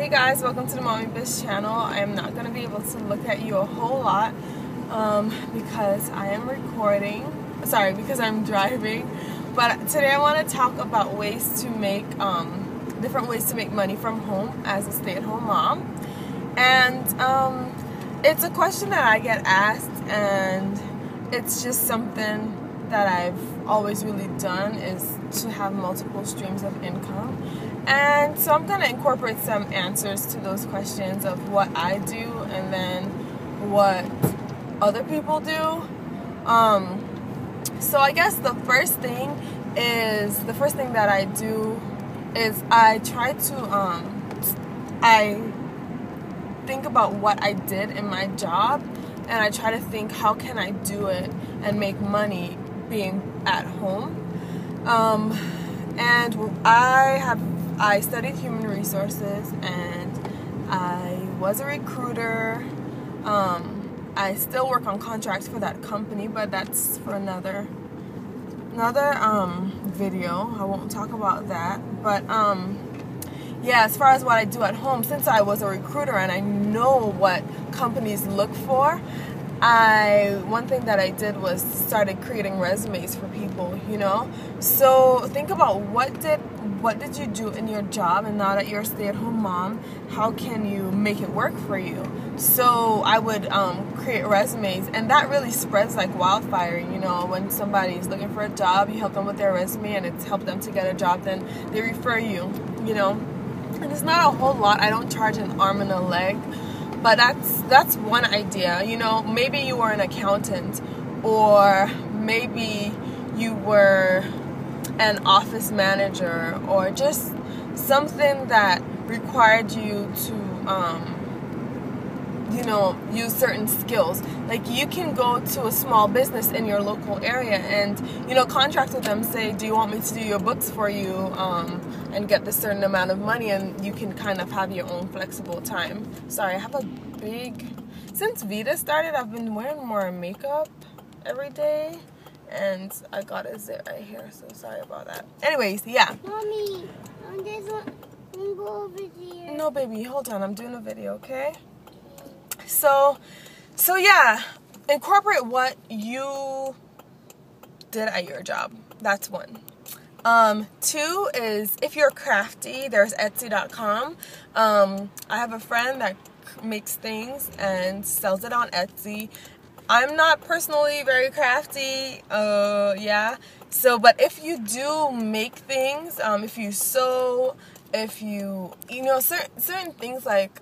Hey guys, welcome to the Mommy Biz channel. I am not going to be able to look at you a whole lot because I am because I'm driving. But today I want to talk about ways to make, different ways to make money from home as a stay-at-home mom. And it's a question that I get asked, and it's just something that I've always really done, is to have multiple streams of income. And so I'm going to incorporate some answers to those questions of what I do and then what other people do. So I guess the first thing that I do is I try to I think about what I did in my job, and I try to think, how can I do it and make money being at home. And I studied human resources, and I was a recruiter. I still work on contracts for that company, but that's for another video. I won't talk about that. But yeah, as far as what I do at home, since I was a recruiter and I know what companies look for, one thing that I did was started creating resumes for people, you know. So think about what did you do in your job, and now that you're a stay-at-home mom, how can you make it work for you? So I would create resumes, and that really spreads like wildfire, you know. When somebody's looking for a job, you help them with their resume and it's helped them to get a job, then they refer you, you know. And it's not a whole lot. I don't charge an arm and a leg. But that's one idea, you know. Maybe you were an accountant, or maybe you were an office manager, or just something that required you to, you know, use certain skills. Like, you can go to a small business in your local area and, you know, contract with them, say, do you want me to do your books for you, and get this certain amount of money, and you can kind of have your own flexible time. Sorry, I have a since Veda started, I've been wearing more makeup every day, and I got a zit right here, so sorry about that. Anyways, yeah. Mommy, there's one go over there. No, baby, hold on, I'm doing a video, okay? So yeah, incorporate what you did at your job. That's one. Two is, if you're crafty, there's Etsy.com. I have a friend that makes things and sells it on Etsy. I'm not personally very crafty, yeah. So, but if you do make things, if you sew, if you know, certain things, like,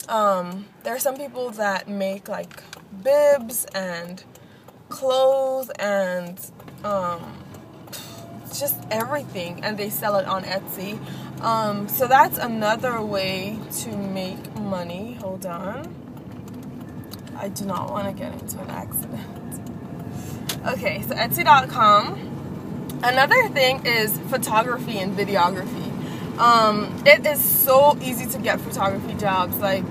there are some people that make like bibs and clothes and, just everything, and they sell it on Etsy. So that's another way to make money. Hold on, I do not want to get into an accident. Okay, so Etsy.com. Another thing is photography and videography. It is so easy to get photography jobs. Like,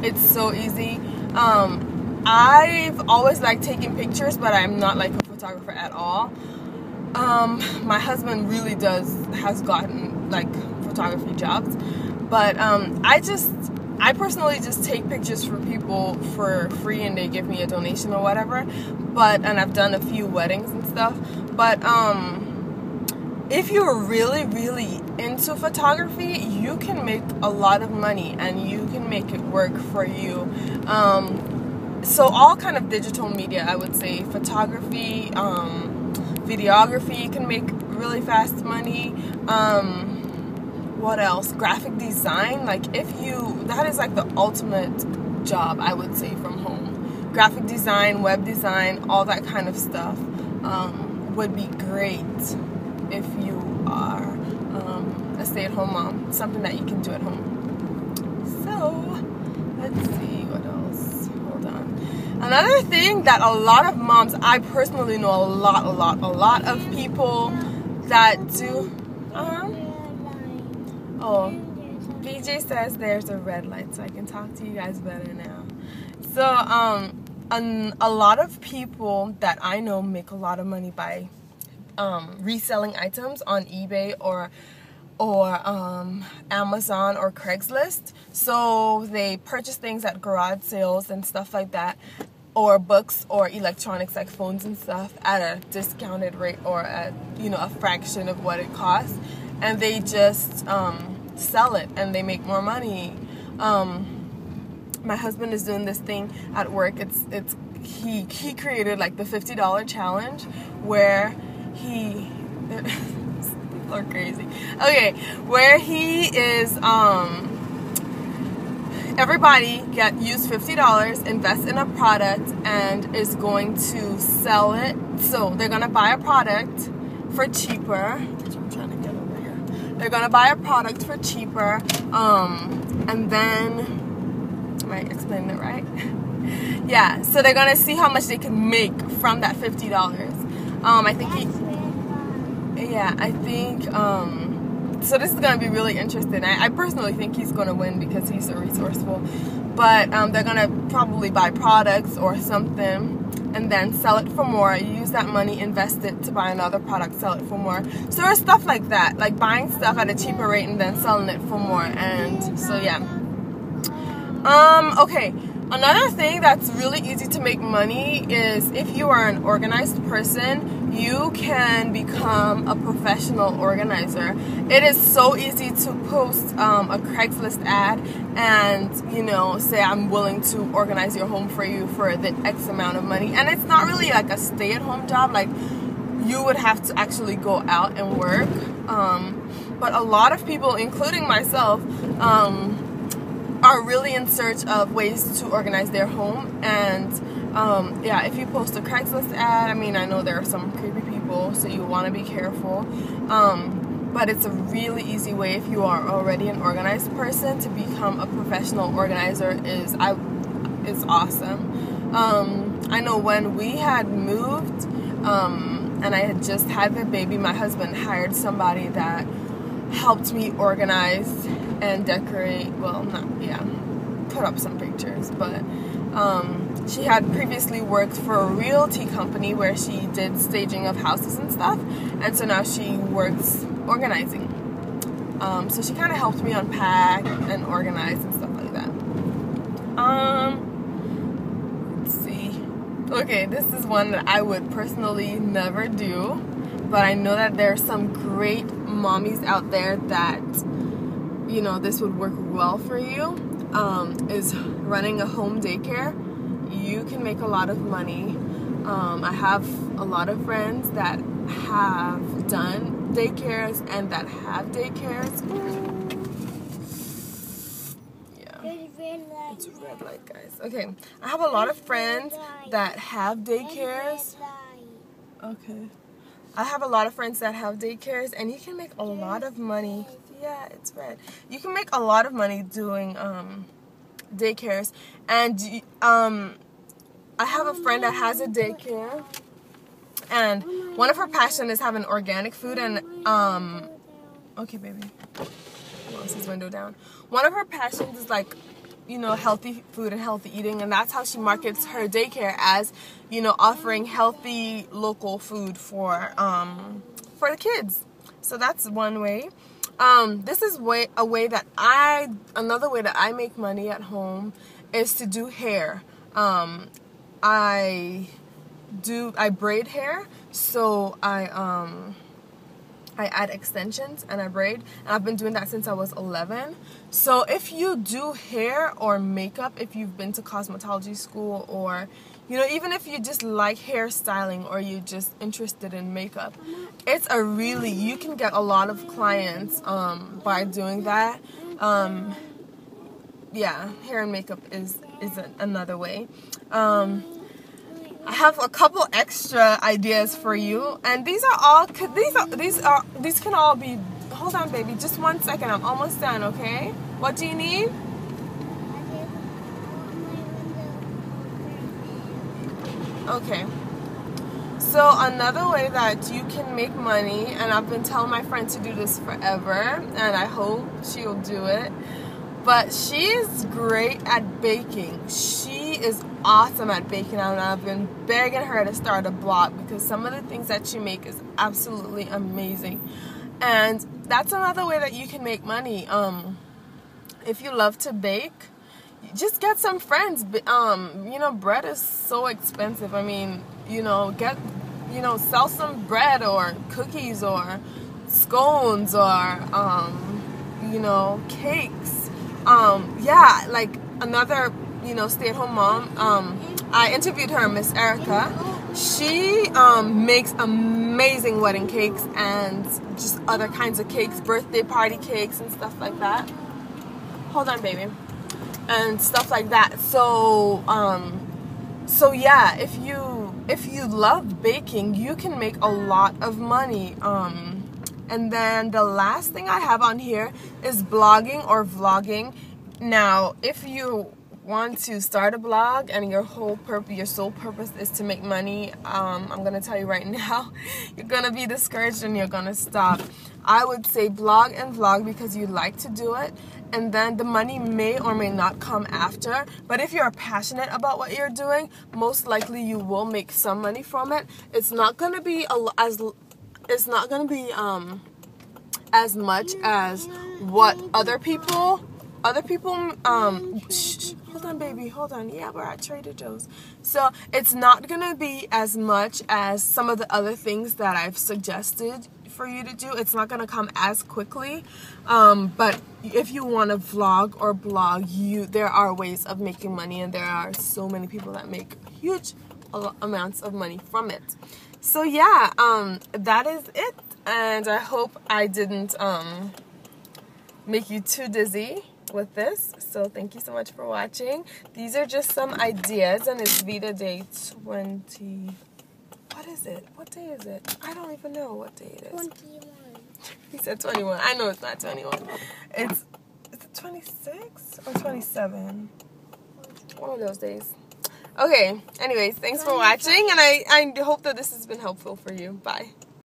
it's so easy. I've always liked taking pictures, but I'm not like a photographer at all. My husband really has gotten like photography jobs, but I personally just take pictures for people for free, and they give me a donation or whatever. And I've done a few weddings and stuff. But if you're really, really into photography, you can make a lot of money, and you can make it work for you. So all kind of digital media, I would say, photography, videography, you can make really fast money. What else? Graphic design. Like, that is like the ultimate job, I would say, from home. Graphic design, web design, all that kind of stuff would be great if you are a stay-at-home mom. Something that you can do at home. So let's see what else. Hold on. Another thing that a lot of moms, I personally know a lot of people that do. Oh, BJ says there's a red light, so I can talk to you guys better now. So a lot of people that I know make a lot of money by reselling items on eBay or or Amazon or Craigslist. So they purchase things at garage sales and stuff like that, or books or electronics like phones and stuff at a discounted rate or at, you know, a fraction of what it costs, and they just sell it and they make more money. My husband is doing this thing at work. He created like the $50 challenge where people are crazy. Okay, where he is everybody use $50, invest in a product, and is going to sell it. So they're gonna buy a product for cheaper. I'm trying to get over here. They're gonna buy a product for cheaper, and then, am I explaining it right? Yeah, so they're gonna see how much they can make from that $50. I think so this is gonna be really interesting. I personally think he's gonna win because he's so resourceful. But they're gonna probably buy products or something and then sell it for more. Use that money, invest it to buy another product, sell it for more. So there's stuff like that, like buying stuff at a cheaper rate and then selling it for more. And so yeah. Okay, another thing that's really easy to make money is if you are an organized person, you can become a professional organizer. It is so easy to post a Craigslist ad and, you know, say I'm willing to organize your home for you for the X amount of money. And it's not really like a stay-at-home job. Like, you would have to actually go out and work. But a lot of people, including myself, are really in search of ways to organize their home. And yeah, if you post a Craigslist ad, I mean, I know there are some creepy people, so you want to be careful, but it's a really easy way if you are already an organized person to become a professional organizer. Is awesome. I know when we had moved and I had just had the baby, my husband hired somebody that helped me organize and decorate, well, put up some pictures, but she had previously worked for a realty company where she did staging of houses and stuff, and so now she works organizing. So she kind of helped me unpack and organize and stuff like that. Let's see. Okay, this is one that I would personally never do, but I know that there are some great mommies out there that, you know, this would work well for you. Is running a home daycare. You can make a lot of money. I have a lot of friends that have done daycares and that have daycares. Yeah, it's red light, guys. Okay, I have a lot of friends that have daycares. Okay, I have a lot of friends that have daycares, and you can make a lot of money. Yeah, it's red. You can make a lot of money doing daycares, and I have a friend that has a daycare, and one of her passions is having organic food. And okay, baby, close his window down. One of her passions is, like, you know, healthy food and healthy eating, and that's how she markets her daycare, as, you know, offering healthy local food for the kids. So that's one way. This is another way that I make money at home is to do hair. I braid hair, so I add extensions and I braid, and I've been doing that since I was 11. So if you do hair or makeup, if you've been to cosmetology school, or, you know, even if you just like hairstyling or you're just interested in makeup, you can get a lot of clients by doing that. Yeah, hair and makeup is another way. I have a couple extra ideas for you, and these can all be. Hold on, baby, just 1 second. I'm almost done. Okay. What do you need? Okay. So another way that you can make money, and I've been telling my friend to do this forever, and I hope she'll do it, but she's great at baking. She is awesome at baking, and I've been begging her to start a blog because some of the things that she makes is absolutely amazing. And that's another way that you can make money. If you love to bake, just get some friends. You know, bread is so expensive. I mean, you know, sell some bread or cookies or scones or, you know, cakes. Yeah, like another, you know, stay-at-home mom. I interviewed her, Miss Erica. She makes amazing wedding cakes and just other kinds of cakes, birthday party cakes and stuff like that. Hold on, baby. And stuff like that. So yeah, if you love baking, you can make a lot of money. And then the last thing I have on here is blogging or vlogging. Now, if you want to start a blog and your sole purpose is to make money, I'm gonna tell you right now, you're gonna be discouraged and you're gonna stop. I would say blog and vlog because you like to do it, and then the money may or may not come after. But if you're passionate about what you're doing, most likely you will make some money from it. It's not gonna be as much as what other people shh, hold on, baby, hold on. Yeah, we're at Trader Joe's. So it's not gonna be as much as some of the other things that I've suggested for you to do. It's not gonna come as quickly, but if you want to vlog or blog, there are ways of making money, and there are so many people that make huge amounts of money from it. So yeah, that is it, and I hope I didn't make you too dizzy with this. So thank you so much for watching. These are just some ideas, and it's Veda Day 20. What is it? What day is it? I don't even know what day it is. 21. He said 21. I know it's not 21. Is it 26 or 27? One of those days. Okay. Anyways, thanks for watching, and I hope that this has been helpful for you. Bye.